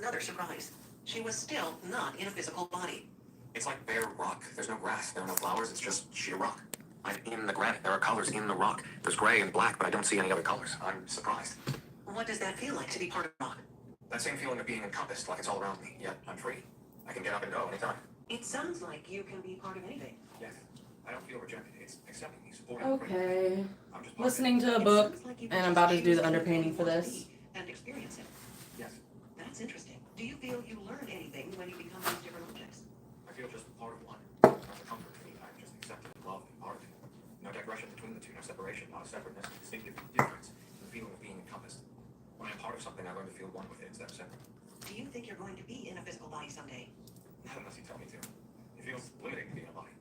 another surprise. She was still not in a physical body. It's like bare rock. There's no grass, there are no flowers, it's just sheer rock. I'm in the granite. There are colors in the rock. There's gray and black, but I don't see any other colors. I'm surprised. What does that feel like to be part of rock? That same feeling of being encompassed, like it's all around me, yet I'm free. I can get up and go anytime. It sounds like you can be part of anything. Yes. I don't feel rejected. It's accepting me, supporting me. Okay. Listening to a book, and I'm about to do the underpainting for this. And experience it. Yes. That's interesting. Do you feel you learn anything when you become these different objects? I feel just part of one. Not the comfort of me. I'm just accepted and loved and part of it. No digression between the two, no separation, not a separateness, a distinctive difference in the feeling of being encompassed. When I'm part of something, I learn to feel one with it instead of separate. Do you think you're going to be in a physical body someday? Not unless you tell me to. It feels limiting to be in a body.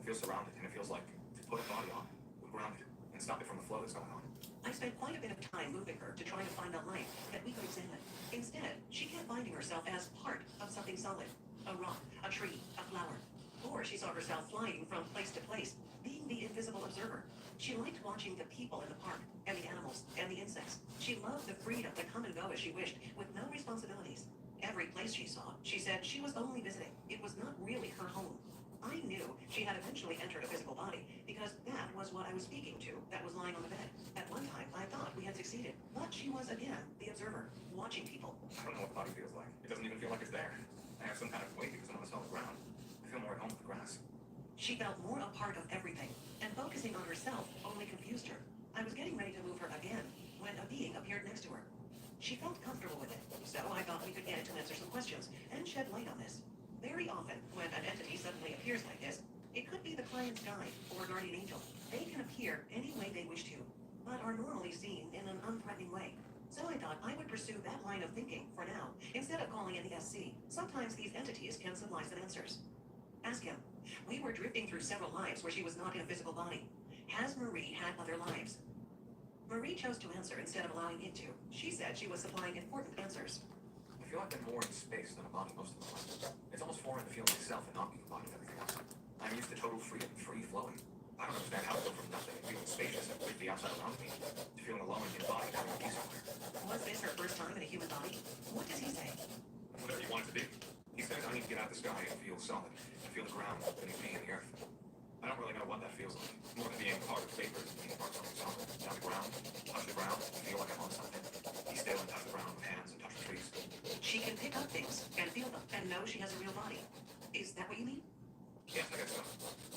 I feel surrounded, and it feels like to put a body on would ground it and stop it from the flow that's going on. I spent quite a bit of time moving her to try to find a life that we could examine. Instead, she kept finding herself as part of something solid. A rock, a tree, a flower. Or she saw herself flying from place to place, being the invisible observer. She liked watching the people in the park, and the animals, and the insects. She loved the freedom to come and go as she wished, with no responsibilities. Every place she saw, she said she was only visiting. It was not really her home. I knew she had eventually entered a physical body, because that was what I was speaking to that was lying on the bed. At one time, I thought we had succeeded, but she was again the observer, watching people. I don't know what the body feels like. It doesn't even feel like it's there. I have some kind of weight because I'm on a solid ground. I feel more at home with the grass. She felt more a part of everything, and focusing on herself only confused her. I was getting ready to move her again, when a being appeared next to her. She felt comfortable with it, so I thought we could get it to answer some questions and shed light on this. Very often, when an entity suddenly appears like this, it could be the client's guide or guardian angel. They can appear any way they wish to, but are normally seen in an unthreatening way. So I thought I would pursue that line of thinking for now, instead of calling in the SC. Sometimes these entities can supply some answers. Ask him. We were drifting through several lives where she was not in a physical body. Has Marie had other lives? Marie chose to answer instead of allowing it to. She said she was supplying important answers. I feel like I'm more in space than a body most of the time. It's almost foreign to feel myself and not being a body of everything else. I'm used to total freedom, free flowing. I don't understand how to go from nothing, feeling spacious and with the outside around me, to feeling alone in body, having a peace somewhere. Was this her first time in a human body? What does he say? Whatever you want it to be. He says I need to get out of the sky and feel solid, and feel the ground beneath me and the earth. I don't really know what that feels like. More than being part of vapor than being part of something solid. Down the ground, touch the ground, and feel like I'm on something. Be still and touch the ground with hands and touch the trees. She can pick up things and feel them and know she has a real body. Is that what you mean? Yes, I guess so.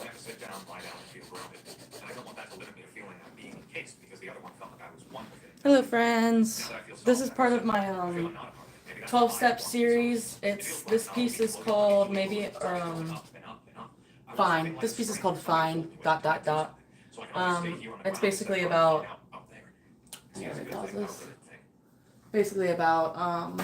I have to sit down, lie down, and feel grounded. And I don't want that to limit me to feeling I'm being encased because the other one felt like I was one with it. Hello, friends. This is part of my 12-step series. This piece is called Fine. This piece is called Fine. ... It's basically about. Basically about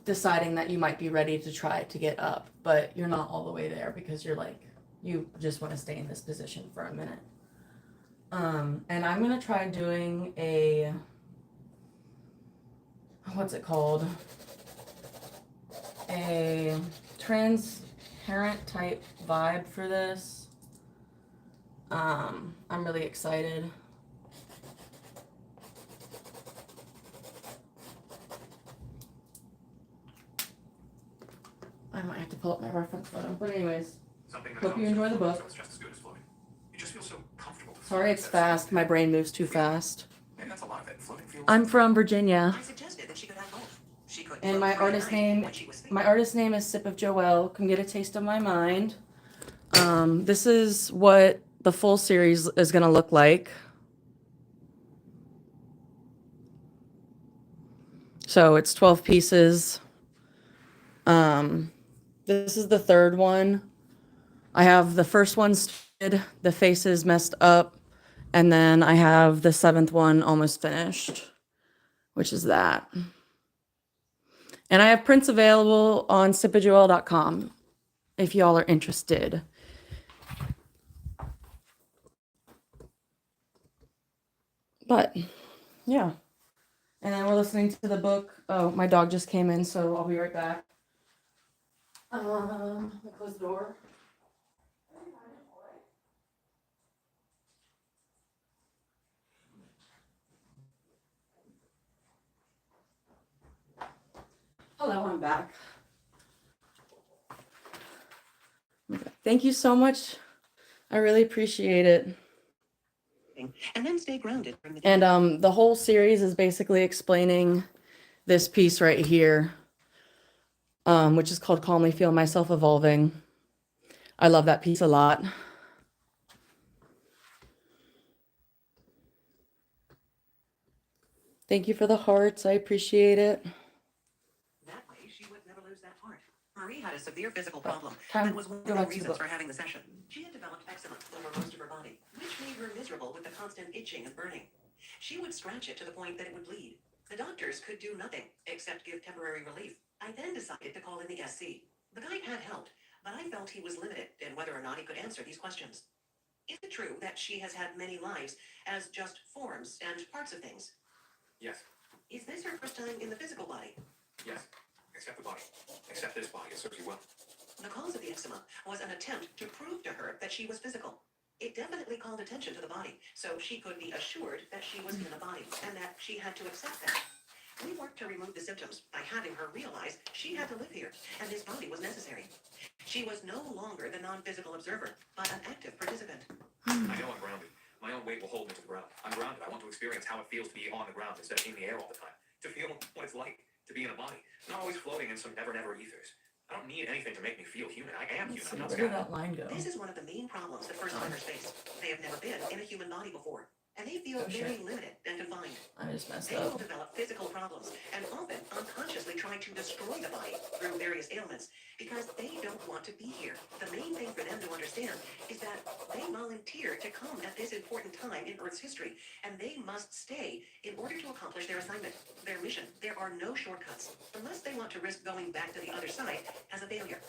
deciding that you might be ready to try to get up, but you're not all the way there because you're like, you just want to stay in this position for a minute. And I'm gonna try doing a, what's it called? A transparent type vibe for this. I'm really excited. I might have to pull up my reference photo, but anyways, hope you enjoy the book. Sorry it's fast, my brain moves too fast. I'm from Virginia, and my artist name is Sip of Joelle. Come get a taste of my mind. This is what the full series is gonna look like. So it's 12 pieces. This is the third one. I have the first one started, the face is messed up, and then I have the 7th one almost finished, which is that. And I have prints available on sipajoel.com if y'all are interested. But, yeah. And then we're listening to the book. Oh, my dog just came in, so I'll be right back. Close the door. I'm back. Thank you so much. I really appreciate it. And then stay grounded from the And the whole series is basically explaining this piece right here, which is called Calmly Feel Myself Evolving. I love that piece a lot. Thank you for the hearts. I appreciate it. That way, she would never lose that part. Marie had a severe physical problem Time that was one of to go the back to the reasons book. for having the session. She had developed eczema over most of her body, which made her miserable with the constant itching and burning. She would scratch it to the point that it would bleed. The doctors could do nothing except give temporary relief. I then decided to call in the SC. The guide had helped, but I felt he was limited in whether or not he could answer these questions. Is it true that she has had many lives as just forms and parts of things? Yes. Is this her first time in the physical body? Yes. Except the body. Except this body, it serves you well. The cause of the eczema was an attempt to prove to her that she was physical. It definitely called attention to the body, so she could be assured that she was in a body and that she had to accept that. We worked to remove the symptoms by having her realize she had to live here and this body was necessary. She was no longer the non-physical observer, but an active participant. I know I'm grounded. My own weight will hold me to the ground. I'm grounded. I want to experience how it feels to be on the ground instead of in the air all the time. To feel what it's like to be in a body, not always floating in some never ethers. I don't need anything to make me feel human. I am human. I'm not Where did that line go? This is one of the main problems that first-timers face. They have never been in a human body before, and they feel very limited and confined. I just messed They will up. develop physical problems and often unconsciously try to destroy the body through various ailments because they don't want to be here. The main thing for them to understand is that they volunteered to come at this important time in Earth's history, and they must stay in order to accomplish their assignment, their mission. There are no shortcuts, unless they want to risk going back to the other side as a failure.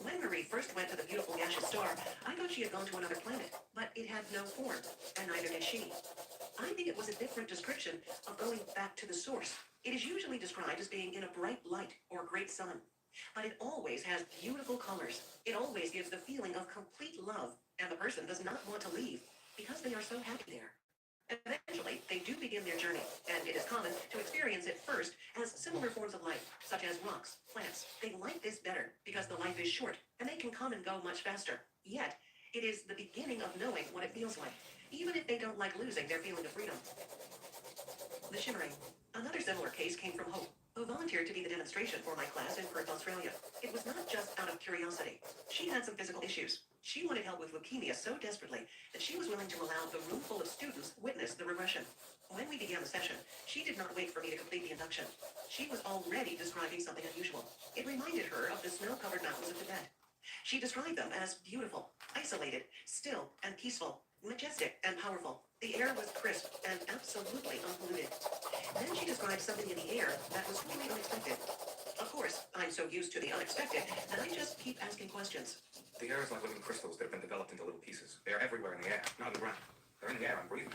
When Marie first went to the beautiful gaseous star, I thought she had gone to another planet, but it had no form, and neither did she. I think it was a different description of going back to the source. It is usually described as being in a bright light or great sun, but it always has beautiful colors. It always gives the feeling of complete love, and the person does not want to leave because they are so happy there. Eventually, they do begin their journey, and it is common to experience it first as similar forms of life, such as rocks, plants. They like this better because the life is short, and they can come and go much faster. Yet, it is the beginning of knowing what it feels like, even if they don't like losing their feeling of freedom. The shimmering. Another similar case came from Hope, who volunteered to be the demonstration for my class in Perth, Australia. It was not just out of curiosity. She had some physical issues. She wanted help with leukemia so desperately that she was willing to allow the room full of students witness the regression. When we began the session, she did not wait for me to complete the induction. She was already describing something unusual. It reminded her of the snow-covered mountains of Tibet. She described them as beautiful, isolated, still, and peaceful, majestic and powerful. The air was crisp and absolutely unpolluted. Then she described something in the air that was really unexpected. Of course, I'm so used to the unexpected that I just keep asking questions. The air is like living crystals that have been developed into little pieces. They are everywhere in the air, not on the ground. They're in the air, I'm breathing.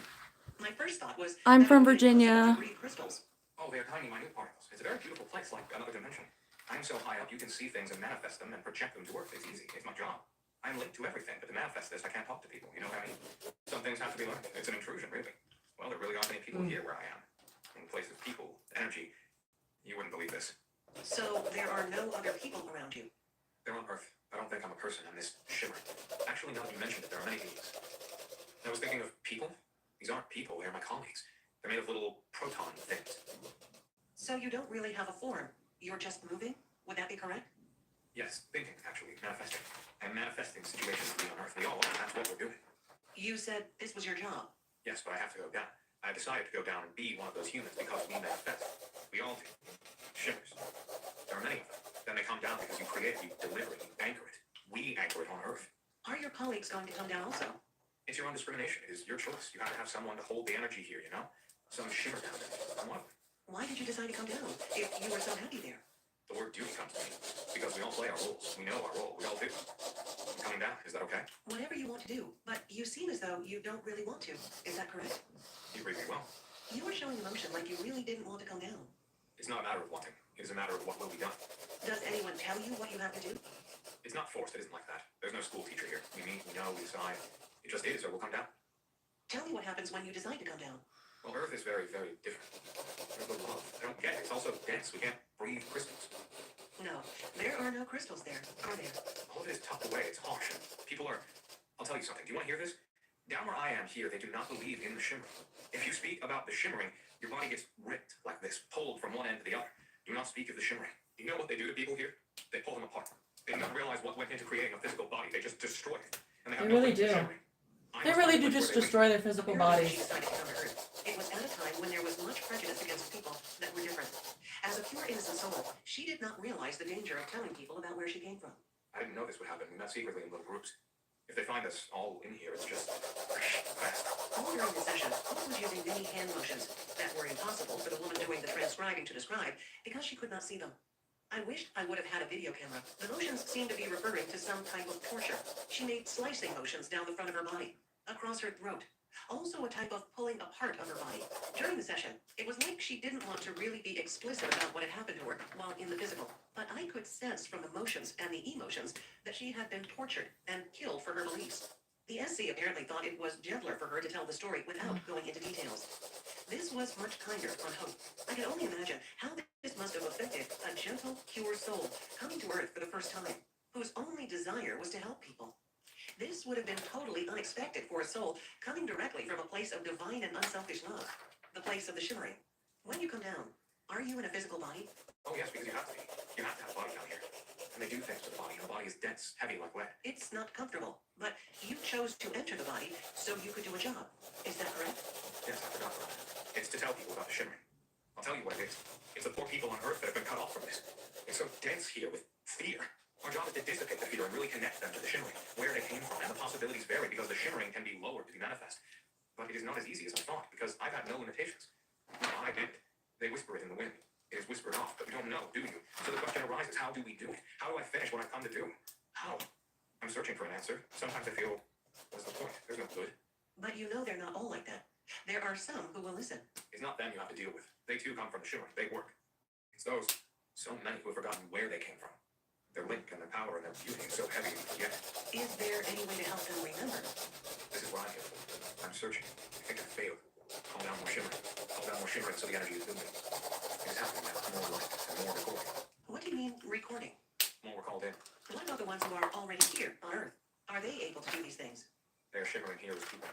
My first thought was, I'm that from it would be impossible Virginia. to breathe crystals. Oh, they are tiny, minute particles. It's a very beautiful place, like another dimension. I am so high up, you can see things and manifest them and project them to Earth. It's easy. It's my job. I'm linked to everything, but to manifest this, I can't talk to people. You know what I mean? Some things have to be learned. It's an intrusion, really. Well, there really aren't any people here where I am. In place of people, energy, you wouldn't believe this. So there are no other people around you? They're on Earth. I don't think I'm a person. I'm this shimmer. Actually, now that you mentioned it, there are many beings. I was thinking of people. These aren't people. They're my colleagues. They're made of little proton things. So you don't really have a form. You're just moving? Would that be correct? Yes, thinking, actually, manifesting. I'm manifesting situations to be on Earth. We all are. That's what we're doing. You said this was your job? Yes, but I have to go down. I decided to go down and be one of those humans because we manifest. We all do. Shimmers. There are many of them. Then they come down because you create it, you deliver it, you anchor it. We anchor it on Earth. Are your colleagues going to come down also? It's your own discrimination. It is your choice. You have to have someone to hold the energy here, you know? Some shimmer down there. I'm one of them. Why did you decide to come down if you were so happy there? The word duty comes to me. Because we all play our roles. We know our role. We all do. I'm coming down. Is that okay? Whatever you want to do. But you seem as though you don't really want to. Is that correct? You read me well. You are showing emotion like you really didn't want to come down. It's not a matter of wanting. It is a matter of what will be done. Does anyone tell you what you have to do? It's not forced. It isn't like that. There's no school teacher here. We meet, we know, we decide. It just is, or we'll come down. Tell me what happens when you decide to come down. Well, Earth is very different. There's the love. I don't get it. It's also dense. We can't breathe crystals. No, are no crystals there, are there? All of it is tucked away. It's harsh. People are... I'll tell you something. Do you want to hear this? Down where I am here, they do not believe in the shimmering. If you speak about the shimmering, your body gets ripped like this, pulled from one end to the other. Do not speak of the shimmering. You know what they do to people here? They pull them apart. They don't realize what went into creating a physical body. They just destroy it. And They really do. They really do just destroy their physical bodies. It was at a time when there was much prejudice against people that were different. As a pure innocent soul, she did not realize the danger of telling people about where she came from. I didn't know this would happen. We met secretly in little groups. If they find us all in here, it's just fast. All during the session, Hope was using many hand motions that were impossible for the woman doing the transcribing to describe because she could not see them. I wished I would have had a video camera. The motions seemed to be referring to some type of torture. She made slicing motions down the front of her body, across her throat. Also a type of pulling apart of her body. During the session, it was like she didn't want to really be explicit about what had happened to her while in the physical. But I could sense from the motions and the emotions that she had been tortured and killed for her beliefs. The SC apparently thought it was gentler for her to tell the story without going into details. This was much kinder on Hope. I can only imagine how this must have affected a gentle, pure soul coming to Earth for the first time, whose only desire was to help people. This would have been totally unexpected for a soul coming directly from a place of divine and unselfish love, the place of the shimmering. When you come down, are you in a physical body? Oh yes, because you have to be. You have to have a body down here. And they do things to the body, and the body is dense, heavy like lead. It's not comfortable, but you chose to enter the body so you could do a job. Is that correct? Yes, I forgot about that. It's to tell people about the shimmering. I'll tell you what it is. It's the poor people on Earth that have been cut off from this. It's so dense here with fear. Our job is to dissipate the fear and really connect them to the shimmering, where they came from, and the possibilities vary because the shimmering can be lowered to be manifest. But it is not as easy as I thought, because I've had no limitations. No, I did. They whisper it in the wind. It is whispered off, but we don't know, do you? So the question arises, how do we do it? How do I finish what I've come to do? How? I'm searching for an answer. Sometimes I feel, what's the point? There's no good. But you know they're not all like that. There are some who will listen. It's not them you have to deal with. They too come from the shimmering. They work. It's those, so many who have forgotten where they came from. Their link and their power and their beauty is so heavy you forget. Is there any way to help them remember? This is what I'm here for. I'm searching. I think I've failed. Call down more shimmering. Call down more shimmering so the energy is building. It is happening now. More light and more recording. What do you mean, recording? More were called in. What about the ones who are already here on Earth? Are they able to do these things? They are shimmering here as people.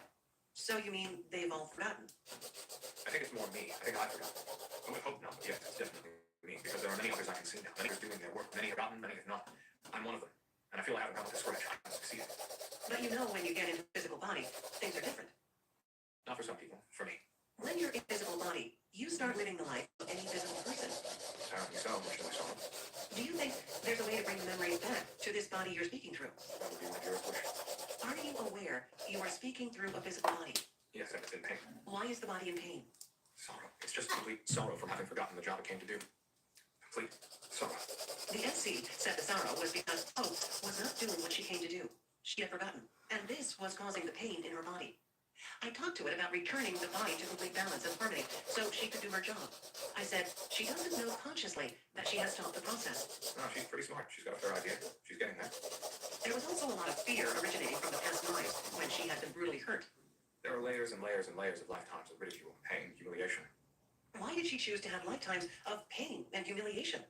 So you mean they've all forgotten? I think it's more me. I think I've forgotten. I would hope not, but yes, it's definitely me, because there are many others I can see now. Many are doing their work. Many have forgotten, many have not. I'm one of them, and I feel I haven't come to scratch. I haven't succeeded. But you know when you get into a physical body, things are different. Not for some people. For me. When you're in a physical body, you start living the life of any physical person. Apparently so, much to my sorrow. Do you think there's a way to bring the memories back to this body you're speaking through? That would be my dearest wish. Are you aware you are speaking through a physical body? Yes, I'm in pain. Why is the body in pain? Sorrow. It's just complete sorrow from having forgotten the job it came to do. Complete sorrow. The SC said the sorrow was because Hope was not doing what she came to do. She had forgotten, and this was causing the pain in her body. I talked to it about returning the body to complete balance and harmony so she could do her job. I said, she doesn't know consciously that she has stopped the process. No, she's pretty smart. She's got a fair idea. She's getting there. There was also a lot of fear originating from the past lives when she had been brutally hurt. There are layers and layers and layers of lifetimes of ridicule, pain, humiliation. Why did she choose to have lifetimes of pain and humiliation?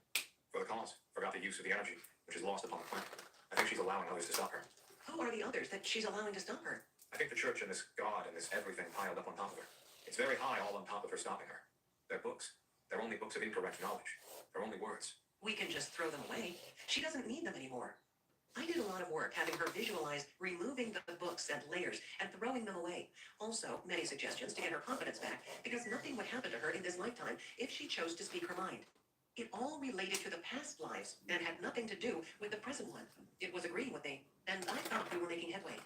For the cause. Forgot the use of the energy, which is lost upon the planet. I think she's allowing others to stop her. Who are the others that she's allowing to stop her? I think the church and this God and this everything piled up on top of her. It's very high all on top of her stopping her. They're books. They're only books of incorrect knowledge. They're only words. We can just throw them away. She doesn't need them anymore. I did a lot of work having her visualize removing the books and layers and throwing them away. Also, many suggestions to get her confidence back, because nothing would happen to her in this lifetime if she chose to speak her mind. It all related to the past lives and had nothing to do with the present one. It was agreeing with me, and I thought we were making headway.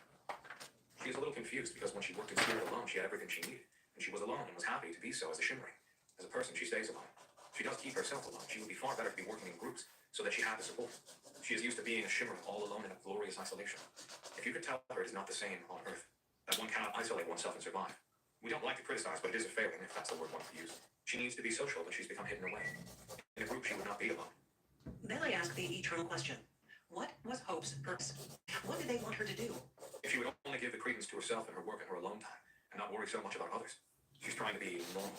She was a little confused because when she worked in spirit alone, she had everything she needed. And she was alone and was happy to be so as a shimmering. As a person, she stays alone. She does keep herself alone. She would be far better to be working in groups so that she had the support. She is used to being a shimmering all alone in a glorious isolation. If you could tell her it is not the same on Earth, that one cannot isolate oneself and survive. We don't like to criticize, but it is a failing, if that's the word one could use. She needs to be social, but she's become hidden away. In a group, she would not be alone. Then I ask the eternal question. What was Hope's purpose? What did they want her to do? If she would only give the credence to herself and her work in her alone time, and not worry so much about others. She's trying to be normal.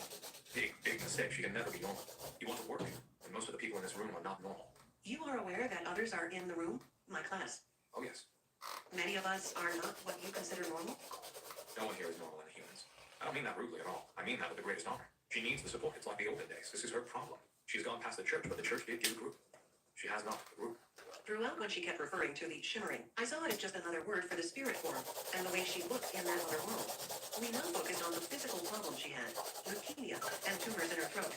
Big mistake. She can never be normal. You want to work, and most of the people in this room are not normal. You are aware that others are in the room? My class. Oh, yes. Many of us are not what you consider normal? No one here is normal in humans. I don't mean that rudely at all. I mean that with the greatest honor. She needs the support. It's like the olden days. This is her problem. She's gone past the church, but the church did give a group. She has not the group. Throughout when she kept referring to the shimmering, I saw it as just another word for the spirit form, and the way she looked in that other world. We now focused on the physical problem she had, leukemia, and tumors in her throat.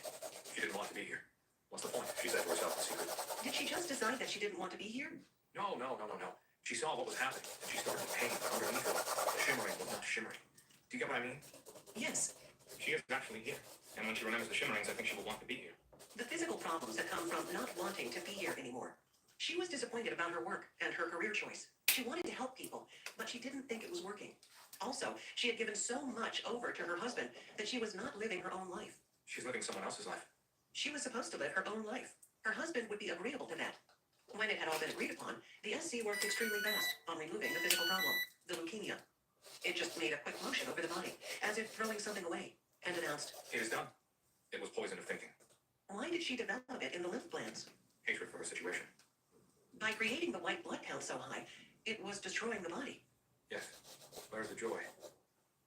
She didn't want to be here. What's the point? She said to herself in secret. Did she just decide that she didn't want to be here? No. She saw what was happening, and she started to pain, but underneath her, the shimmering was not shimmering. Do you get what I mean? Yes. She is actually here, and when she remembers the shimmerings, I think she will want to be here. The physical problems had come from not wanting to be here anymore. She was disappointed about her work and her career choice. She wanted to help people, but she didn't think it was working. Also, she had given so much over to her husband that she was not living her own life. She's living someone else's life. She was supposed to live her own life. Her husband would be agreeable to that. When it had all been agreed upon, the SC worked extremely fast on removing the physical problem, the leukemia. It just made a quick motion over the body, as if throwing something away, and announced, "It is done." It was poison of thinking. Why did she develop it in the lymph glands? Hatred for her situation. By creating the white blood count so high, it was destroying the body. Yes. Where's the joy?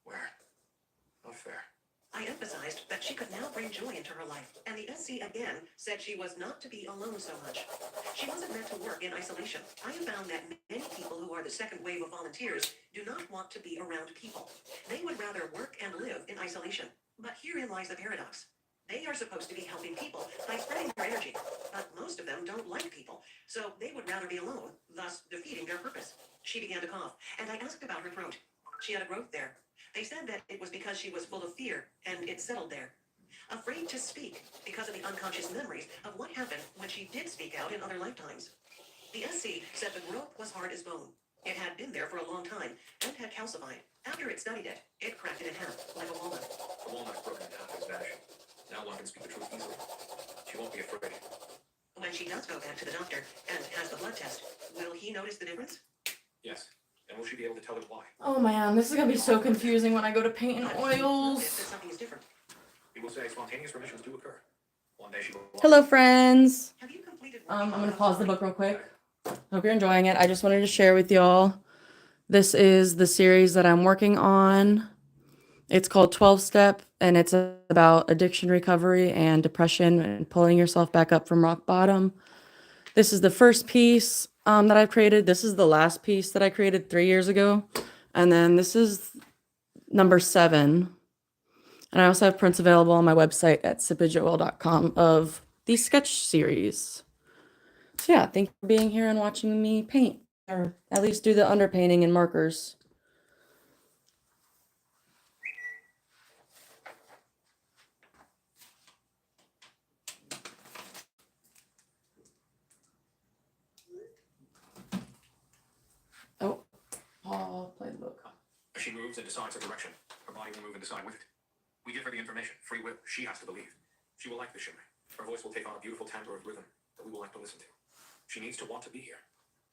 Where? Not fair. I emphasized that she could now bring joy into her life, and the SC again said she was not to be alone so much. She wasn't meant to work in isolation. I have found that many people who are the second wave of volunteers do not want to be around people. They would rather work and live in isolation. But herein lies the paradox. They are supposed to be helping people by spreading their energy, but most of them don't like people, so they would rather be alone, thus defeating their purpose. She began to cough, and I asked about her throat. She had a growth there. They said that it was because she was full of fear, and it settled there. Afraid to speak because of the unconscious memories of what happened when she did speak out in other lifetimes. The SC said the growth was hard as bone. It had been there for a long time and had calcified. After it studied it, it cracked it in half, like a walnut. The walnut broken in half is vanishing. Now one can speak the truth easily. She won't be afraid. When she does go back to the doctor and has the blood test, will he notice the difference? Yes. And will she be able to tell him why? Oh man, this is gonna be so confusing when I go to paint and oils. Something is different. We will say spontaneous remissions do occur. One day she will. Hello, friends. I'm gonna pause the book real quick. Hope you're enjoying it. I just wanted to share with y'all. This is the series that I'm working on. It's called 12 Step, and it's about addiction recovery and depression and pulling yourself back up from rock bottom. This is the first piece that I've created. This is the last piece that I created 3 years ago. And then this is number 7. And I also have prints available on my website at sipajoel.com of the sketch series. So yeah, thank you for being here and watching me paint, or at least do the underpainting and markers. Oh, Paul, play the book. As she moves and decides her direction, her body will move and decide with it. We give her the information, free will. She has to believe. She will like the shimmering. Her voice will take on a beautiful timbre of rhythm that we will like to listen to. She needs to want to be here,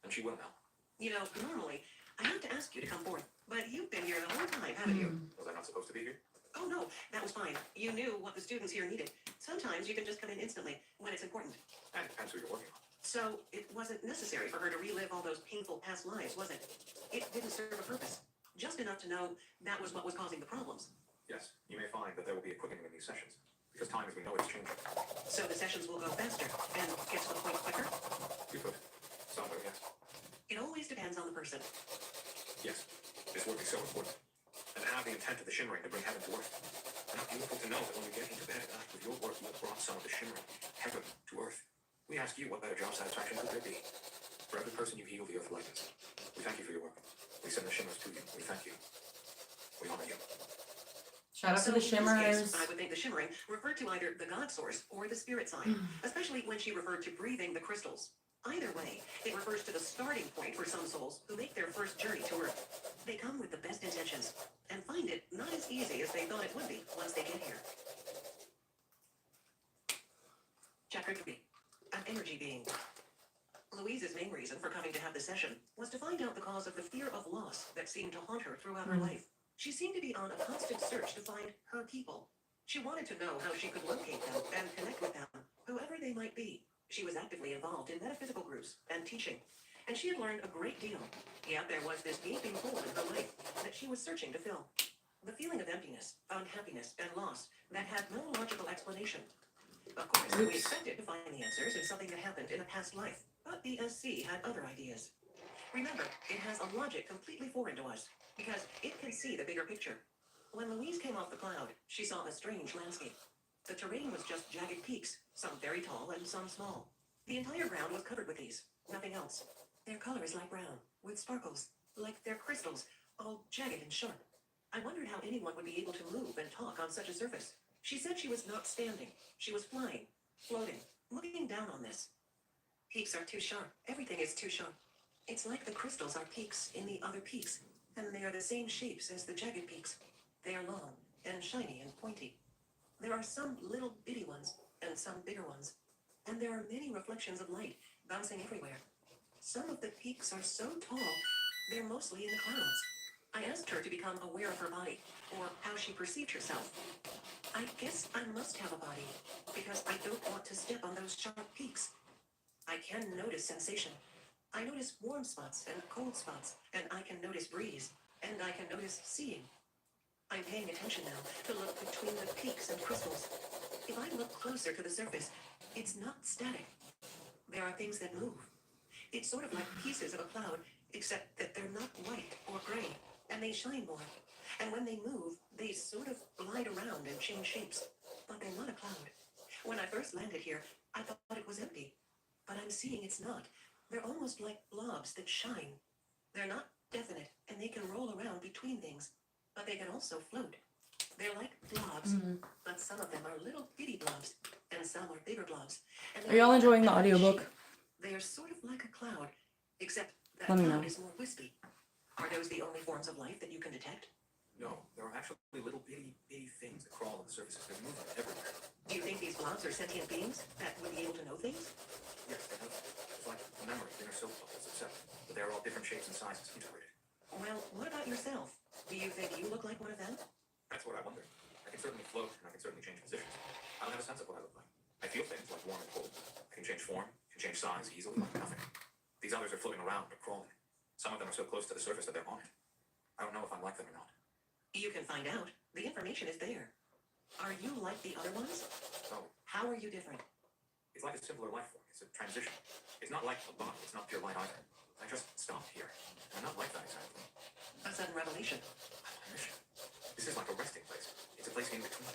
and she will now. You know, normally, I have to ask you to come forth, but you've been here the whole time, haven't you? Was I not supposed to be here? Oh, no, that was fine. You knew what the students here needed. Sometimes you can just come in instantly when it's important. And it depends who you're working on. So it wasn't necessary for her to relive all those painful past lives, was it? It didn't serve a purpose. Just enough to know that was what was causing the problems. Yes, you may find that there will be a quickening in these sessions, because time as we know it is changing. So the sessions will go faster and get to the point quicker? You could. Somewhere, yes. It always depends on the person. Yes, this work is so important. And to have the intent of the shimmering to bring heaven to earth. And how beautiful to know that when we get into bed at night with your work, you have brought some of the shimmering heaven to earth. We ask you, what better job satisfaction could there be? For every person you heal, the earth lightens. We thank you for your work. We send the shimmers to you. We thank you. We honor you. Shout out to the shimmers. I would think the shimmering referred to either the God source or the spirit side, especially when she referred to breathing the crystals. Either way, it refers to the starting point for some souls who make their first journey to Earth. They come with the best intentions and find it not as easy as they thought it would be once they get here. Chapter 3. An energy being. Louise's main reason for coming to have the session was to find out the cause of the fear of loss that seemed to haunt her throughout her life. She seemed to be on a constant search to find her people. She wanted to know how she could locate them and connect with them, whoever they might be. She was actively involved in metaphysical groups and teaching, and she had learned a great deal. Yet there was this gaping hole in her life that she was searching to fill. The feeling of emptiness, unhappiness, and loss that had no logical explanation. Of course, we expected to find the answers in something that happened in a past life, but the SC had other ideas. Remember, it has a logic completely foreign to us, because it can see the bigger picture. When Louise came off the cloud, she saw a strange landscape. The terrain was just jagged peaks, some very tall and some small. The entire ground was covered with these, nothing else. Their color is light brown, with sparkles, like they're crystals, all jagged and sharp. I wondered how anyone would be able to move and talk on such a surface. She said she was not standing. She was flying, floating, looking down on this. Peaks are too sharp. Everything is too sharp. It's like the crystals are peaks in the other peaks, and they are the same shapes as the jagged peaks. They are long and shiny and pointy. There are some little bitty ones and some bigger ones, and there are many reflections of light bouncing everywhere. Some of the peaks are so tall, they're mostly in the clouds. I asked her to become aware of her body, or how she perceived herself. I guess I must have a body, because I don't want to step on those sharp peaks. I can notice sensation. I notice warm spots and cold spots, and I can notice breeze, and I can notice seeing. I'm paying attention now to look between the peaks and crystals. If I look closer to the surface, it's not static. There are things that move. It's sort of like pieces of a cloud, except that they're not white or gray, and they shine more. And when they move, they sort of glide around and change shapes. But they're not a cloud. When I first landed here, I thought it was empty. But I'm seeing it's not. They're almost like blobs that shine. They're not definite, and they can roll around between things. But they can also float. They're like blobs, but some of them are little bitty blobs, and some are bigger blobs. And Are y'all enjoying the audiobook? They are sort of like a cloud, except that Let me cloud know. is more wispy. Are those the only forms of life that you can detect? No, there are actually little bitty things that crawl on the surfaces. They're moving everywhere. Do you think these blobs are sentient beings that would be able to know things? Yes, they have. It's like a memory. They are soap bubbles, except that they're all different shapes and sizes integrated. Well, what about yourself? Do you think you look like one of them? That's what I wonder. I can certainly float, and I can certainly change positions. I don't have a sense of what I look like. I feel things like warm and cold. I can change form, can change size easily like nothing. These others are floating around or crawling. Some of them are so close to the surface that they're on it. I don't know if I'm like them or not. You can find out. The information is there. Are you like the other ones? No, How are you different? it's like a simpler life form. It's a transition. It's not like a body. It's not pure light either. I just stopped here. I'm not like that exactly. A sudden revelation. I'm on a mission. This is like a resting place. It's a place in between.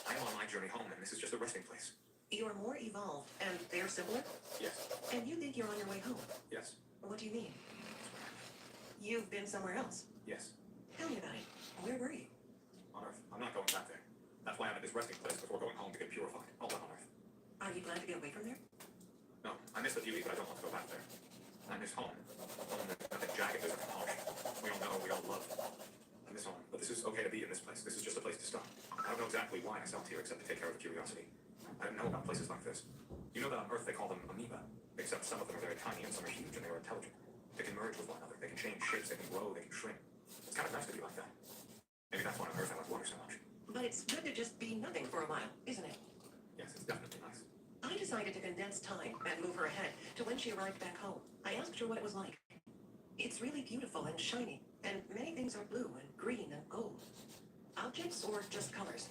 I am on my journey home, and this is just a resting place. You're more evolved, and they're simpler? Yes. And you think you're on your way home? Yes. What do you mean? You've been somewhere else? Yes. Tell me about it. Where were you? On Earth. I'm not going back there. That's why I'm at this resting place before going home to get purified. All done on Earth. Are you glad to get away from there? No, I miss the beauty, but I don't want to go back there. I miss home. Home with nothing jagged, there's nothing harsh. We all know, we all love. I miss home, but this is okay to be in this place. This is just a place to stop. I don't know exactly why I stopped here except to take care of the curiosity. I didn't know about places like this. You know that on Earth they call them amoeba, except some of them are very tiny and some are huge and they are intelligent. They can merge with one another, they can change shapes, they can grow, they can shrink. It's kind of nice to be like that. Maybe that's why on Earth I like water so much. But it's good to just be nothing for a while, isn't it? Yes, it's definitely nice. I decided to condense time and move her ahead to when she arrived back home. I asked her what it was like. It's really beautiful and shiny, and many things are blue and green and gold. Objects or just colors?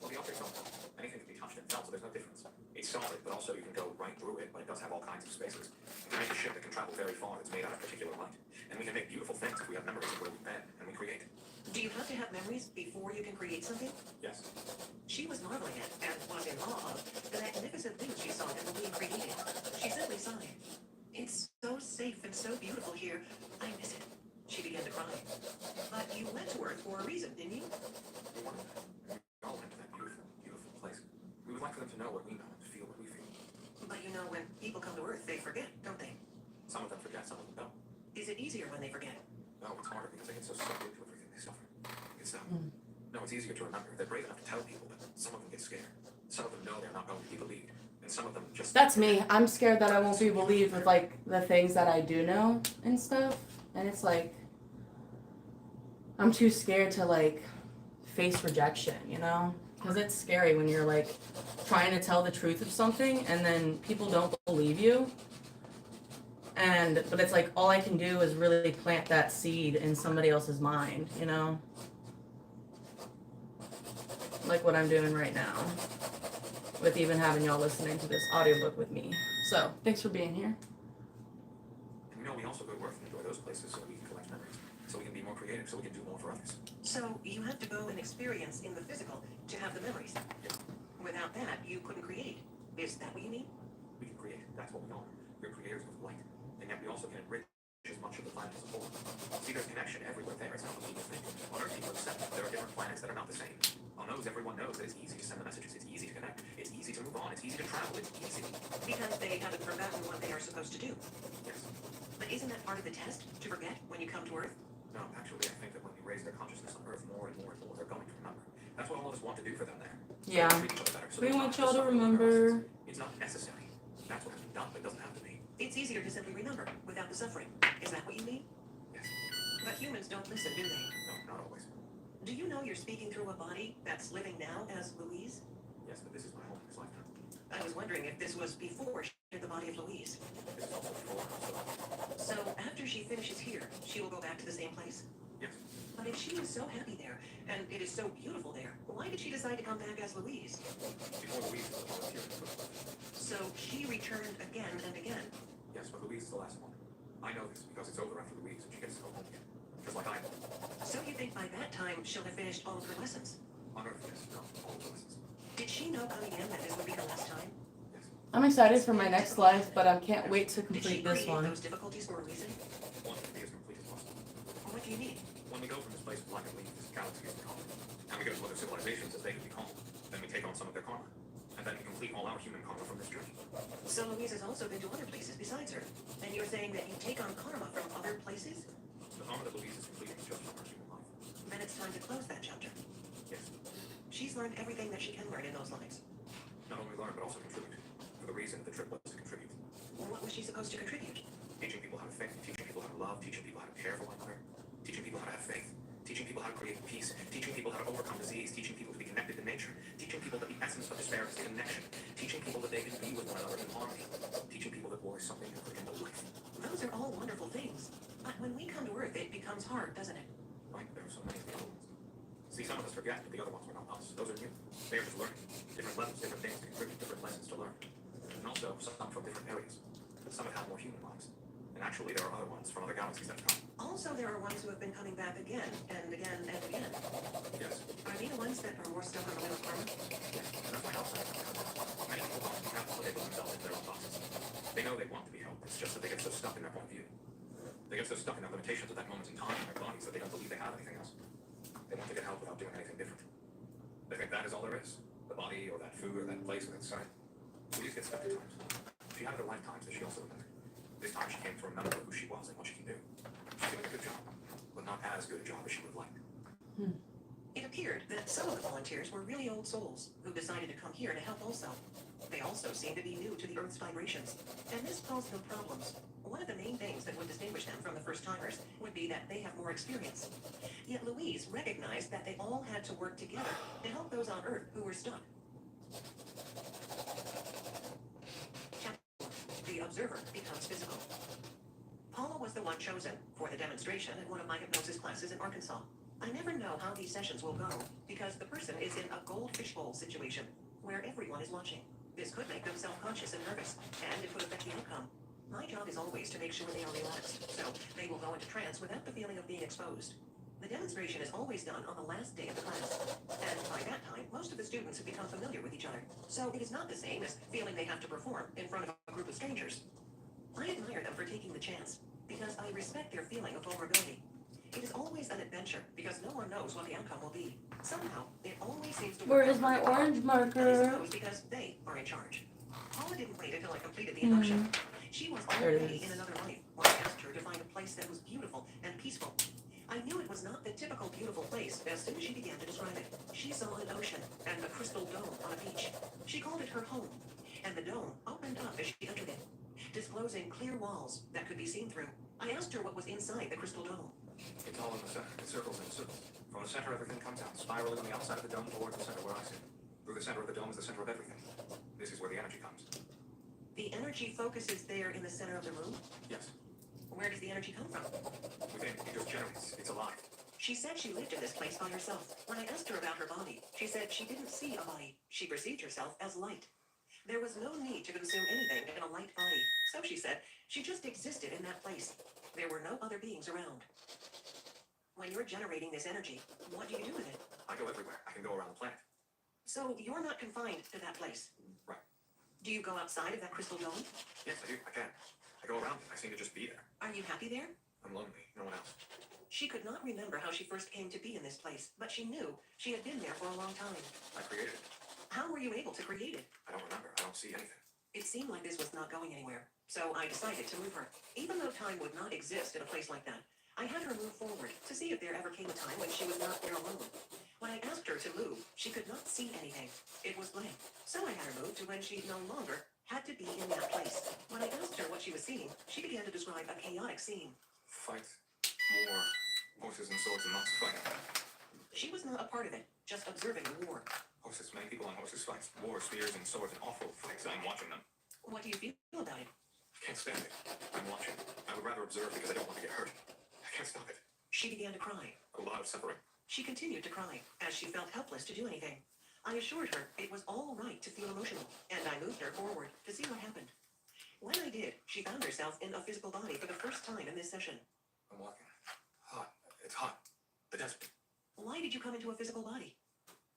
Well, the objects don't move. Anything can be touched and felt, so there's no difference. It's solid, but also you can go right through it, but it does have all kinds of spaces. You can make a ship that can travel very far that's made out of particular light. And we can make beautiful things if we have memories of where we've been, and we create. Do you have to have memories before you can create something? Yes. She was marveling at and was in awe of the magnificent things she saw that were being created. She simply sighed. It's so safe and so beautiful here. I miss it. She began to cry. But you went to Earth for a reason, didn't you? We wanted that. And we all went to that beautiful, beautiful place. We would like for them to know what we know and to feel what we feel. But you know, when people come to Earth, they forget, don't they? Some of them forget, some of them don't. Is it easier when they forget? No, it's harder because they get so sucked into everything they suffer. It's no, it's easier to remember. They're brave enough to tell people, but some of them get scared. Some of them know they're not going to be believed, and some of them just. That's me. I'm scared that I won't be believed with like the things that I do know and stuff. And it's like I'm too scared to like face rejection, you know? Because it's scary when you're like trying to tell the truth of something and then people don't believe you. But it's like all I can do is really plant that seed in somebody else's mind, you know? Like what I'm doing right now. With even having y'all listening to this audiobook with me. So, thanks for being here. And we also go to work and enjoy those places so we can collect memories, so we can be more creative, so we can do more for others. So you have to go and experience in the physical to have the memories. Yeah. Without that, you couldn't create. Is that what you mean? We can create. That's what we are. We're creators with light. And yet we also can enrich as much of the planet as a whole. See, there's connection everywhere there. It's not what people think. On Earth, people accept that there are different planets that are not the same. On those, everyone knows that it's easy to send the messages. It's easy to connect. It's easy to move on. It's easy to travel. It's easy. Because they haven't forgotten what they are supposed to do. Yes. But isn't that part of the test, to forget when you come to Earth? No, actually, I think that when we raise their consciousness on Earth more and more and more, they're going to remember. That's what all of us want to do for them there. Yeah. Treat each other better. So We it's want not y'all just to something we're remember. It's not necessary. That's what has been done, but it doesn't have to be. It's easier to simply remember without the suffering. Is that what you mean? Yes. But humans don't listen, do they? No, not always. Do you know you're speaking through a body that's living now as Louise? Yes, but this is my home in this lifetime. I was wondering if this was before she entered the body of Louise. This is also before. So after she finishes here, she will go back to the same place? Yes. But if she is so happy there, and it is so beautiful there, why did she decide to come back as Louise? Before Louise was a volunteer. So she returned again and again. Yes, but Louise is the last one. I know this because it's over after Louise and she gets to go home again. Just like I will. So you think by that time she'll have finished all of her lessons? On Earth, yes. No, all of the lessons. Did she know coming in that this would be her last time? Yes. I'm excited for my next life, but I can't wait to Did she complete this create one. those difficulties for a reason? One can be as complete as possible. What do you mean? When we go from this place of light and leave this galaxy as we call it, and we go to other civilizations as they could be called, then we take on some of their karma. And then we complete all our human karma from this journey. So Louise has also been to other places besides her. And you're saying that you take on karma from other places? The karma that Louise is completing is just from her human life. Then it's time to close that chapter. Yes. She's learned everything that she can learn in those lives. Not only learn, but also contribute. For the reason the trip was to contribute. What was she supposed to contribute? Teaching people how to think, teaching people how to love, teaching people how to care for one another, teaching people how to have faith, teaching people how to create peace, teaching people how to overcome disease, teaching people to be connected to nature, teaching people that the essence of despair is connection, teaching people that they can be with one another in harmony, teaching people that war is something to put into life. Those are all wonderful things. But when we come to Earth, it becomes hard, doesn't it? Right? There are so many of the other ones. See, some of us forget that the other ones were not us. Those are new. They are just learning. Different levels, different things to contribute, different lessons to learn. And also, some from different areas. Some have had more human lives. And actually, there are other ones from other galaxies that have come. Also, there are ones who have been coming back again and again and again. Yes. Are they the ones that are more stuck on the wheel of karma? Yes. And that's my house. Many people don't have to label themselves in their own boxes. They know they want to be helped. It's just that they get so stuck in their point of view. They get so stuck in their limitations at that moment in time in their bodies that they don't believe they have anything else. They want to get help without doing anything different. They think that is all there is. The body or that food or that place or that sight. We just get stuck at times. She had other lifetimes that she also remembered. This time she came to remember who she was and what she can do. She's doing a good job, but not as good a job as she would have liked. It appeared that some of the volunteers were really old souls who decided to come here to help also. They also seemed to be new to the Earth's vibrations, and this posed no problems. One of the main things that would distinguish them from the first-timers would be that they have more experience. Yet Louise recognized that they all had to work together to help those on Earth who were stuck. Chapter 4. The observer becomes physical. Paula was the one chosen for the demonstration at one of my hypnosis classes in Arkansas. I never know how these sessions will go, because the person is in a goldfish bowl situation, where everyone is watching. This could make them self-conscious and nervous, and it could affect the outcome. My job is always to make sure they are relaxed, so they will go into trance without the feeling of being exposed. The demonstration is always done on the last day of the class, and by that time, most of the students have become familiar with each other, so it is not the same as feeling they have to perform in front of a group of strangers. I admire them for taking the chance, because I respect their feeling of vulnerability. It is always an adventure, because no one knows what the outcome will be. Somehow, it always seems to Where work is out. my orange I marker? suppose because they are in charge. Paula didn't wait until I completed the induction. She was There it already is. in another life when I asked her to find a place that was beautiful and peaceful. I knew it was not the typical beautiful place as soon as she began to describe it. She saw an ocean and a crystal dome on a beach. She called it her home, and the dome opened up as she entered it, disclosing clear walls that could be seen through. I asked her what was inside the crystal dome. It's all in the center. It circles and circles. From the center, everything comes out, spiraling on the outside of the dome towards the center where I sit. Through the center of the dome is the center of everything. This is where the energy comes. The energy focuses there in the center of the room? Yes. Where does the energy come from? Within, it just generates. It's alive. She said she lived in this place by herself. When I asked her about her body, she said she didn't see a body. She perceived herself as light. There was no need to consume anything in a light body. So she said, she just existed in that place. There were no other beings around. When you're generating this energy, what do you do with it? I go everywhere. I can go around the planet. So you're not confined to that place? Right. Do you go outside of that crystal dome? Yes, I do. I can. I go around it. I seem to just be there. Are you happy there? I'm lonely. No one else. She could not remember how she first came to be in this place, but she knew she had been there for a long time. I created it. How were you able to create it? I don't remember. I don't see anything. It seemed like this was not going anywhere, so I decided to move her. Even though time would not exist in a place like that, I had her move forward to see if there ever came a time when she was not there alone. When I asked her to move, she could not see anything. It was blank. So I had her move to when she no longer had to be in that place. When I asked her what she was seeing, she began to describe a chaotic scene. Fight. War. Horses and swords and lots of fighting. She was not a part of it, just observing the war. Horses, many people on horses fights. War, spears and swords and awful fights. I'm watching them. What do you feel about it? I can't stand it. I'm watching. I would rather observe because I don't want to get hurt. I can't stop it. She began to cry. A lot of suffering. She continued to cry, as she felt helpless to do anything. I assured her it was all right to feel emotional, and I moved her forward to see what happened. When I did, she found herself in a physical body for the first time in this session. I'm walking. Hot. It's hot. The desert. Why did you come into a physical body?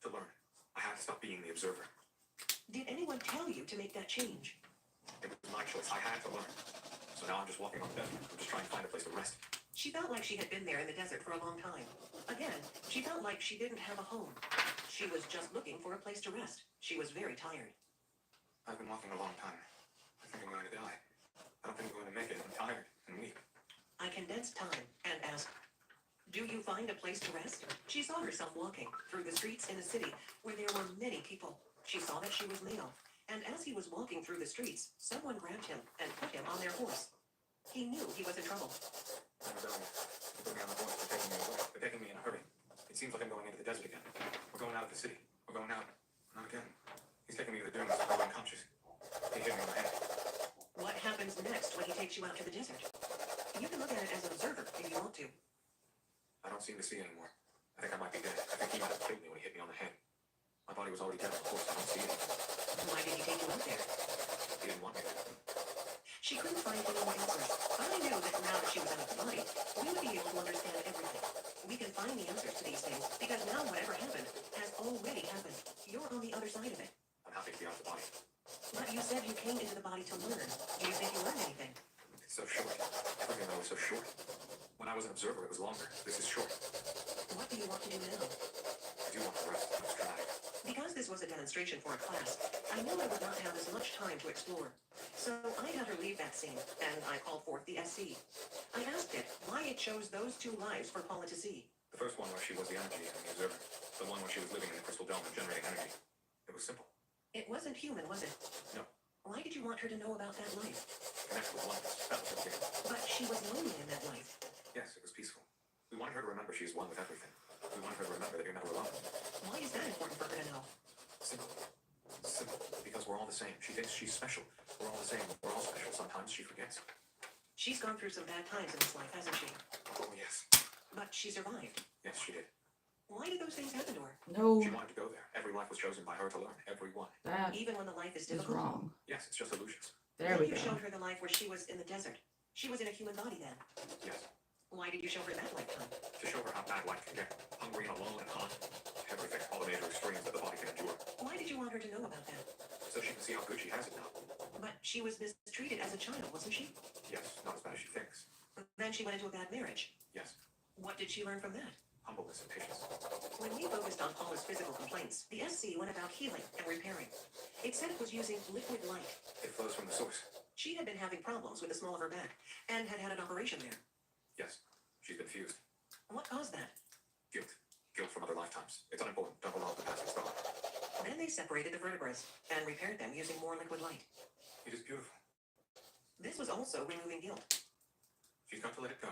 To learn. I had to stop being the observer. Did anyone tell you to make that change? It was my choice. I had to learn. So now I'm just walking on the desert. I'm just trying to find a place to rest. She felt like she had been there in the desert for a long time. Again, she felt like she didn't have a home. She was just looking for a place to rest. She was very tired. I've been walking a long time. I think I'm going to die. I don't think I'm going to make it. I'm tired and weak. I condensed time and asked, do you find a place to rest? She saw herself walking through the streets in a city where there were many people. She saw that she was male, and as he was walking through the streets, someone grabbed him and put him on their horse. He knew he was in trouble. I'm rebellious. They put me on the horse. They're taking me away. They're taking me in a hurry. It seems like I'm going into the desert again. We're going out of the city. We're going out. Not again. He's taking me to the dunes. I'm unconscious. He hit me in the head. What happens next when he takes you out to the desert? You can look at it as an observer if you want to. I don't seem to see anymore. I think I might be dead. I think he might have killed me when he hit me on the head. My body was already dead on the horse. I don't see anything. Why did he take you out there? He didn't want me there. She couldn't find any more answers. But I knew that now that she was out of the body, we would be able to understand everything. We can find the answers to these things, because now whatever happened has already happened. You're on the other side of it. I'm happy to be out of the body. But you said you came into the body to learn. Do you think you learned anything? It's so short. Everything though is so short. When I was an observer, it was longer. This is short. What do you want to do now? I do want to rest. Let's try. Because this was a demonstration for a class, I knew I would not have as much time to explore. So I had her leave that scene, and I called forth the SC. I asked it why it chose those two lives for Paula to see. The first one where she was the energy and the observer. The one where she was living in the crystal dome and generating energy. It was simple. It wasn't human, was it? No. Why did you want her to know about that life? Connect with oneness. That was her fear. But she was lonely in that life. Yes, it was peaceful. We wanted her to remember she is one with everything. We wanted her to remember that you're never alone. Why is that important for her to know? Simple. Simple. Because we're all the same. She thinks she's special. We're all the same. We're all special. Sometimes she forgets. She's gone through some bad times in this life, hasn't she? Oh, yes. But she survived. Yes, she did. Why did those things happen to her? No, She wanted to go there. Every life was chosen by her to learn. Every one. that Even when the life is is difficult? wrong. Yes, it's just illusions. There Then we you go. showed her the life where she was in the desert. She was in a human body then. Yes. Why did you show her that lifetime? To show her how bad life can get. Hungry and alone and hot. Everything. All the major extremes that the body can endure. Why did you want her to know about that? So she can see how good she has it now. But she was mistreated as a child, wasn't she? Yes, not as bad as she thinks. Then she went into a bad marriage. Yes. What did she learn from that? Humbleness and patience. When we focused on Paula's physical complaints, the SC went about healing and repairing. It said it was using liquid light. It flows from the source. She had been having problems with the small of her back and had had an operation there. Yes. She's been fused. What caused that? Guilt. Guilt from other lifetimes. It's unimportant. Don't allow the past. It's gone. Then they separated the vertebrae and repaired them using more liquid light. It is beautiful. This was also removing guilt. She's got to let it go.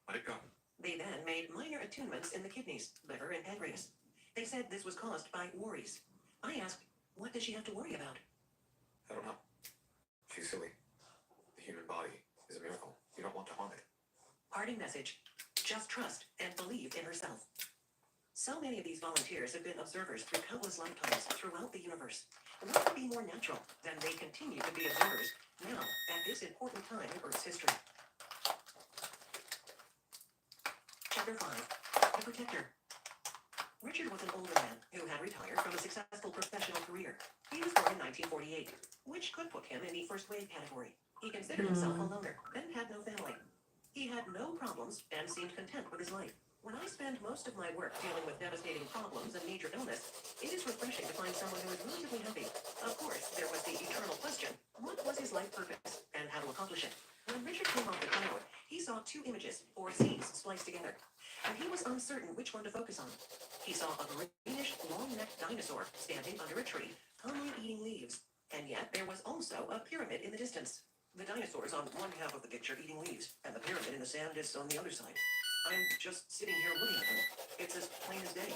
Let it go. They then made minor attunements in the kidneys, liver, and pancreas. They said this was caused by worries. I asked, what does she have to worry about? I don't know. She's silly. The human body is a miracle. You don't want to harm it. Parting message. Just trust and believe in herself. So many of these volunteers have been observers through countless lifetimes throughout the universe. What could be more natural than they continue to be observers now at this important time in Earth's history? Chapter 5. The Protector. Richard was an older man who had retired from a successful professional career. He was born in 1948, which could put him in the first wave category. He considered himself a loner and had no family. He had no problems and seemed content with his life. When I spend most of my work dealing with devastating problems and major illness, it is refreshing to find someone who is relatively happy. Of course, there was the eternal question, what was his life purpose and how to accomplish it? When Richard came off the cloud, he saw two images, or scenes, spliced together, and he was uncertain which one to focus on. He saw a greenish, long-necked dinosaur standing under a tree, calmly eating leaves, and yet there was also a pyramid in the distance. The dinosaur's on one half of the picture eating leaves, and the pyramid in the sand is on the other side. I'm just sitting here looking at them. It's as plain as day.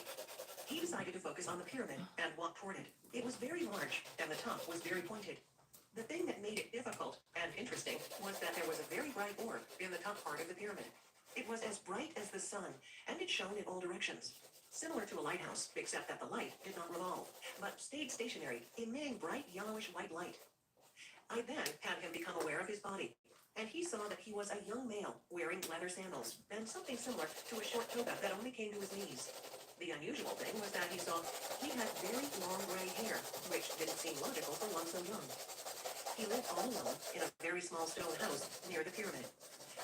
He decided to focus on the pyramid and walk toward it. It was very large, and the top was very pointed. The thing that made it difficult and interesting was that there was a very bright orb in the top part of the pyramid. It was as bright as the sun, and it shone in all directions. Similar to a lighthouse, except that the light did not revolve, but stayed stationary, emitting bright yellowish white light. I then had him become aware of his body, and he saw that he was a young male wearing leather sandals and something similar to a short toga that only came to his knees. The unusual thing was that he saw he had very long gray hair, which didn't seem logical for one so young. He lived all alone in a very small stone house near the pyramid.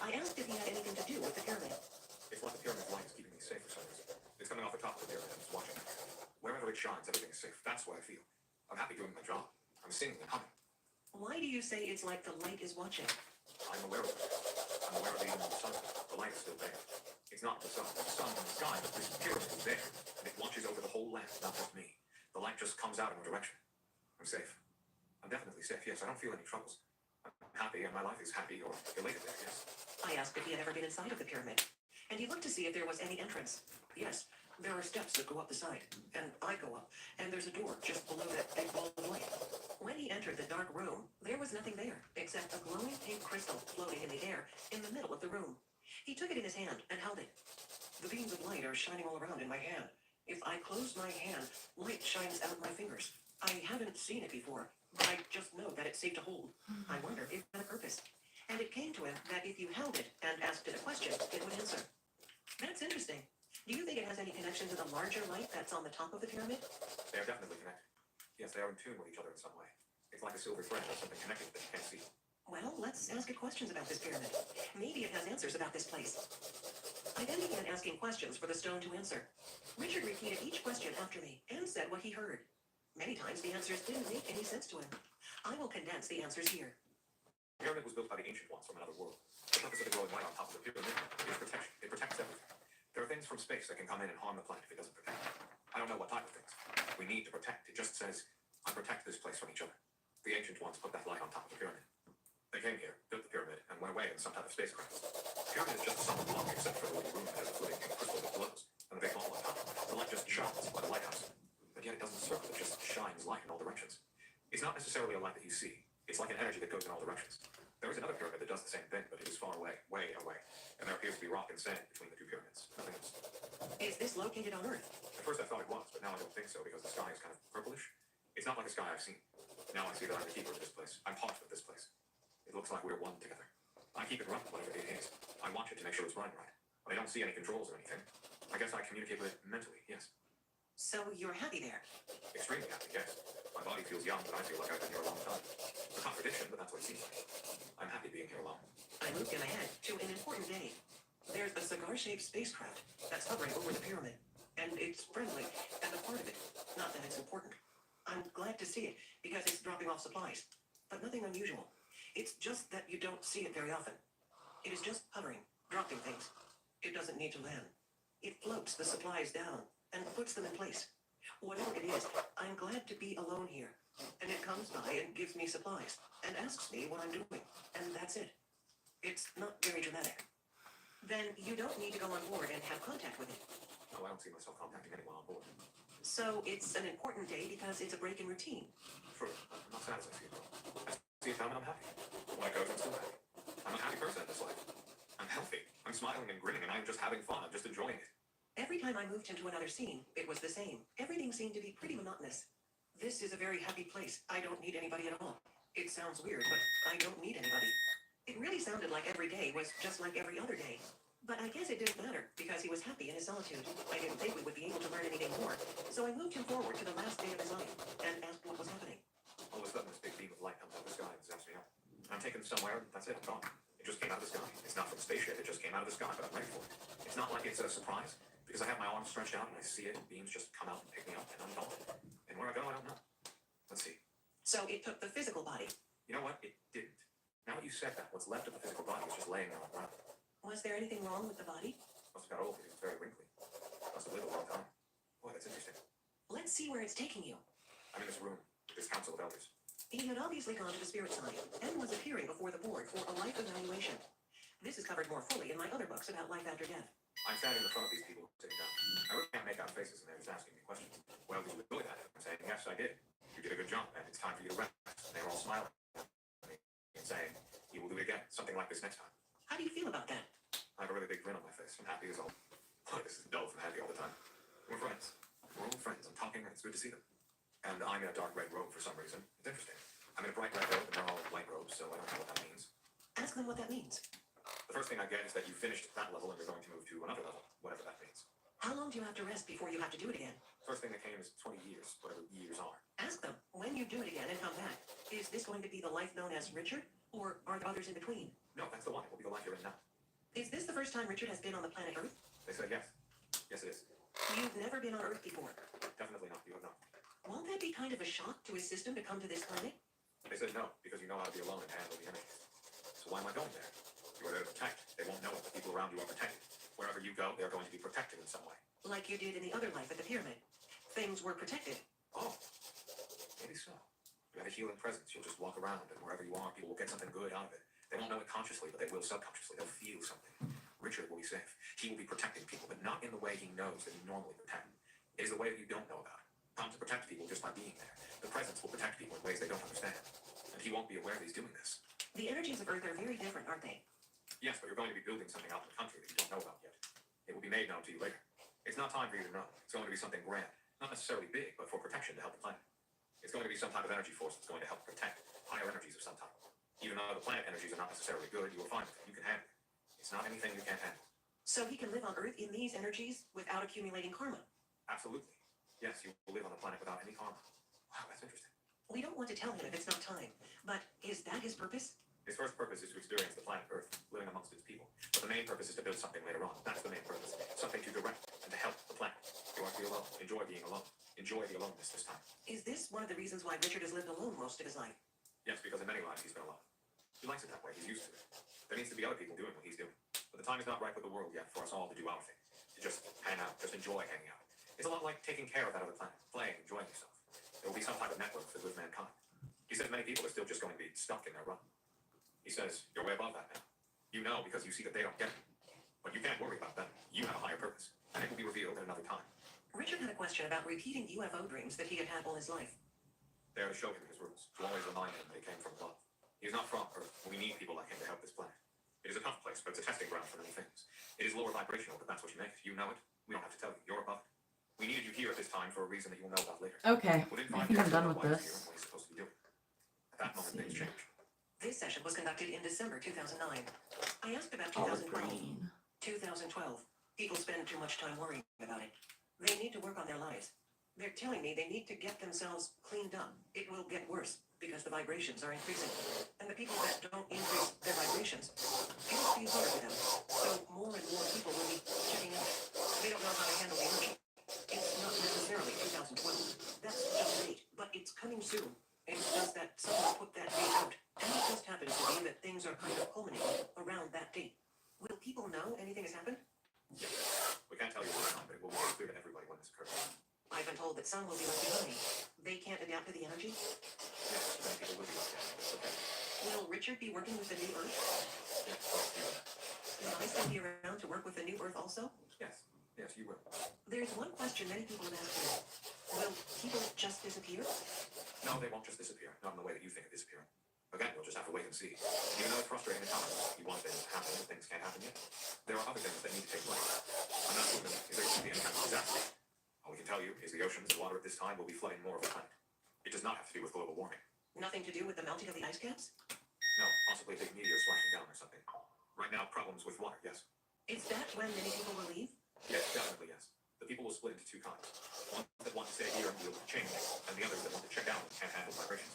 I asked if he had anything to do with the pyramid. It's like the pyramid's light is keeping me safe for some reason. It's coming off the top of the pyramid and it's watching it. Wherever it shines, everything is safe. That's what I feel. I'm happy doing my job. I'm singing and humming. Why do you say it's like the light is watching? I'm aware of it. I'm aware of it even in the sun. The light is still there. It's not the sun. There's a sun in the sky, but this pyramid is there. And it watches over the whole land, not just me. The light just comes out in a direction. I'm safe. I'm definitely safe, yes. I don't feel any troubles. I'm happy, and my life is happy or elated there, yes. I asked if he had ever been inside of the pyramid, and he looked to see if there was any entrance. Yes, there are steps that go up the side, and I go up, and there's a door just below that big ball of light. When he entered the dark room, there was nothing there, except a glowing pink crystal floating in the air in the middle of the room. He took it in his hand and held it. The beams of light are shining all around in my hand. If I close my hand, light shines out my fingers. I haven't seen it before, but I just know that it's safe to hold. I wonder if it had a purpose. And it came to him that if you held it and asked it a question, it would answer. That's interesting. Do you think it has any connection to the larger light that's on the top of the pyramid? They are definitely connected. Yes, they are in tune with each other in some way. It's like a silver thread or something connected that you can't see. Well, let's ask it questions about this pyramid. Maybe it has answers about this place. I then began asking questions for the stone to answer. Richard repeated each question after me and said what he heard. Many times the answers didn't make any sense to him. I will condense the answers here. The pyramid was built by the ancient ones from another world. The purpose of the glowing light on top of the pyramid is protection. It protects everything. There are things from space that can come in and harm the planet if it doesn't protect. I don't know what type of things. We need to protect. It just says, I protect this place from each other. The ancient ones put that light on top of the pyramid. They came here, built the pyramid, and went away in some type of spacecraft. The pyramid is just a solid block except for the little room that has a floating pink crystal that glows, and the big ball on top. The light just shines like a lighthouse. But yet it doesn't circle, it just shines light in all directions. It's not necessarily a light that you see. It's like an energy that goes in all directions. There is another pyramid that does the same thing, but it is far away, way away. And there appears to be rock and sand between the two pyramids. Nothing else. Is this located on Earth? At first I thought it was, but now I don't think so because the sky is kind of purplish. It's not like a sky I've seen. Now I see that I'm the keeper of this place. I'm part of this place. It looks like we're one together. I keep it running, whatever it is. I watch it to make sure it's running right. But I don't see any controls or anything. I guess I communicate with it mentally, yes. So you're happy there? Extremely happy, yes. My body feels young, but I feel like I've been here a long time. A contradiction, but that's what it seems like. I'm happy being here alone. I moved him ahead to an important day. There's a cigar-shaped spacecraft that's hovering over the pyramid. And it's friendly, and a part of it. Not that it's important. I'm glad to see it, because it's dropping off supplies. But nothing unusual. It's just that you don't see it very often. It is just hovering, dropping things. It doesn't need to land. It floats the supplies down and puts them in place. Whatever it is, I'm glad to be alone here. And it comes by and gives me supplies and asks me what I'm doing. And that's it. It's not very dramatic. Then you don't need to go on board and have contact with it. No, I don't see myself contacting anyone on board. So it's an important day because it's a break in routine. True, I'm not sad as I see it though. I see it come and I'm happy. When it goes, I'm still happy. I'm a happy person in this life. I'm healthy. I'm smiling and grinning, and I'm just having fun. I'm just enjoying it. Every time I moved into another scene, it was the same. Everything seemed to be pretty monotonous. This is a very happy place. I don't need anybody at all. It sounds weird, but I don't need anybody. It really sounded like every day was just like every other day. But I guess it didn't matter, because he was happy in his solitude. I didn't think we would be able to learn anything more. So I moved him forward to the last day of his life, and asked what was happening. All of a sudden, this big beam of light comes out of the sky and zaps me up. I'm taken somewhere, and that's it, I'm gone. It just came out of the sky. It's not from a spaceship, it just came out of the sky, but I'm ready for it. It's not like it's a surprise, because I have my arms stretched out, and I see it, and beams just come out and pick me up, and I'm gone. And where I go, I don't know. Let's see. So it took the physical body. You know what? It didn't. Now that you said that, what's left of the physical body is just laying there on the ground. Was there anything wrong with the body? Must have got old because it was very wrinkly. Must have lived a long time. Boy, that's interesting. Let's see where it's taking you. I'm in this room, this council of elders. He had obviously gone to the spirit side, and was appearing before the board for a life evaluation. This is covered more fully in my other books about life after death. I'm standing in front of these people sitting down. I really can't make out faces, and they're just asking me questions. Well, did you enjoy that? I'm saying, yes, I did. You did a good job, and it's time for you to rest. And they're all smiling at me and saying, you will do it again, something like this next time. How do you feel about that? I have a really big grin on my face. I'm happy as all. Boy, this is dull from happy all the time. We're friends. We're all friends. I'm talking, and it's good to see them. And I'm in a dark red robe for some reason. It's interesting. I'm in a bright red robe, and they're all white robes, so I don't know what that means. Ask them what that means. The first thing I get is that you finished that level and you're going to move to another level, whatever that means. How long do you have to rest before you have to do it again? First thing that came is 20 years, whatever years are. Ask them, when you do it again and come back, is this going to be the life known as Richard, or are there others in between? No, that's the one. It will be the life you're in now. Is this the first time Richard has been on the planet Earth? They said yes. Yes, it is. You've never been on Earth before. Definitely not. You have not. Won't that be kind of a shock to his system to come to this planet? They said no, because you know how to be alone and handle the energies. So why am I going there? You are there to protect. They won't know if the people around you are protected. Wherever you go, they're going to be protected in some way. Like you did in the other life at the pyramid. Things were protected. Oh, maybe so. You have a healing presence. You'll just walk around, and wherever you are, people will get something good out of it. They won't know it consciously, but they will subconsciously. They'll feel something. Richard will be safe. He will be protecting people, but not in the way he knows that he normally protects. It is the way that you don't know about. Come to protect people just by being there. The presence will protect people in ways they don't understand. And he won't be aware that he's doing this. The energies of Earth are very different, aren't they? Yes, but you're going to be building something out in the country that you don't know about yet. It will be made known to you later. It's not time for you to know. It's going to be something grand. Not necessarily big, but for protection to help the planet. It's going to be some type of energy force that's going to help protect higher energies of some type. Even though the planet energies are not necessarily good, you will find it. You can handle it. It's not anything you can't handle. So he can live on Earth in these energies without accumulating karma. Absolutely. Yes, you will live on the planet without any karma. Wow, that's interesting. We don't want to tell him if it's not time, but is that his purpose? His first purpose is to experience the planet Earth, living amongst its people. But the main purpose is to build something later on. That's the main purpose. Something to direct and to help the planet. You want to be alone. Enjoy being alone. Enjoy the aloneness this time. Is this one of the reasons why Richard has lived alone most of his life? Yes, because in many lives he's been alone. He likes it that way. He's used to it. There needs to be other people doing what he's doing. But the time is not right with the world yet for us all to do our thing. To just hang out, just enjoy hanging out. It's a lot like taking care of that other planet, playing, enjoying yourself. There will be some type of network for good mankind. He said many people are still just going to be stuck in their run. He says, you're way above that now. You know because you see that they don't get it. But you can't worry about that. You have a higher purpose. And it will be revealed at another time. Richard had a question about repeating UFO dreams that he had had all his life. They are to show him his rules, to always remind him that he came from above. He is not from Earth. We need people like him to help this planet. It is a tough place, but it's a testing ground for many things. It is lower vibrational, but that's what you make it. You know it. We don't have to tell you. You're above it. We needed you here at this time for a reason that you will know about later. Okay, Within I 5 think years, I'm done you'll with know why he's this. here and what he's supposed to be doing. At that moment, things change. This session was conducted in December 2009. I asked about Olive 2012. green. 2012. People spend too much time worrying about it. They need to work on their lives. They're telling me they need to get themselves cleaned up. It will get worse because the vibrations are increasing. And the people that don't increase their vibrations, it will be harder for them. So more and more people will be checking out. They don't know how to handle the energy. It's not necessarily 2012. That's just a date, but it's coming soon. It's just that someone put that date out. And it just happens to be that things are kind of culminating around that date. Will people know anything has happened? Yes. We can't tell you what time, but it will be clear to everybody when this occurs. I've been told that some will be left behind. They can't adapt to the energy. Yes, many people will be like that. It's okay. Will Richard be working with the new Earth? Yes, let's do that. Will I still be around to work with the new Earth also? Yes. Yes, you will. There's one question many people have asked me. Will people just disappear? No, they won't just disappear. Not in the way that you think of disappearing. Again, you'll just have to wait and see. Even though it's frustrating at times, you want things to happen, and things can't happen yet. There are other things that need to take place. I'm not even if there will be any kind of disaster. All we can tell you is the oceans and water at this time will be flooding more of the planet. It does not have to do with global warming. Nothing to do with the melting of the ice caps? No, possibly a big meteor splashing down or something. Right now, problems with water, yes. Is that when many people will leave? Yes, definitely yes. The people will split into two kinds. Ones that want to stay here and be able to change, and the others that want to check out and can't handle vibrations.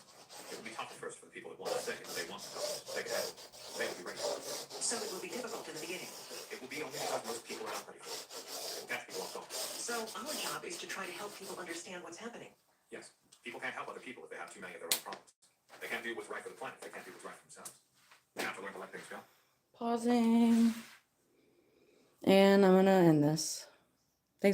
It will be tough at first for the people that want to stay, and they want to take it ahead. They will be ready for it. So it will be difficult in the beginning. It will be only because most people are not ready for it. It will catch people off guard. So our job is to try to help people understand what's happening. Yes. People can't help other people if they have too many of their own problems. They can't do what's right for the planet. They can't do what's right for themselves. They have to learn to let things go. Pausing. And I'm gonna end this.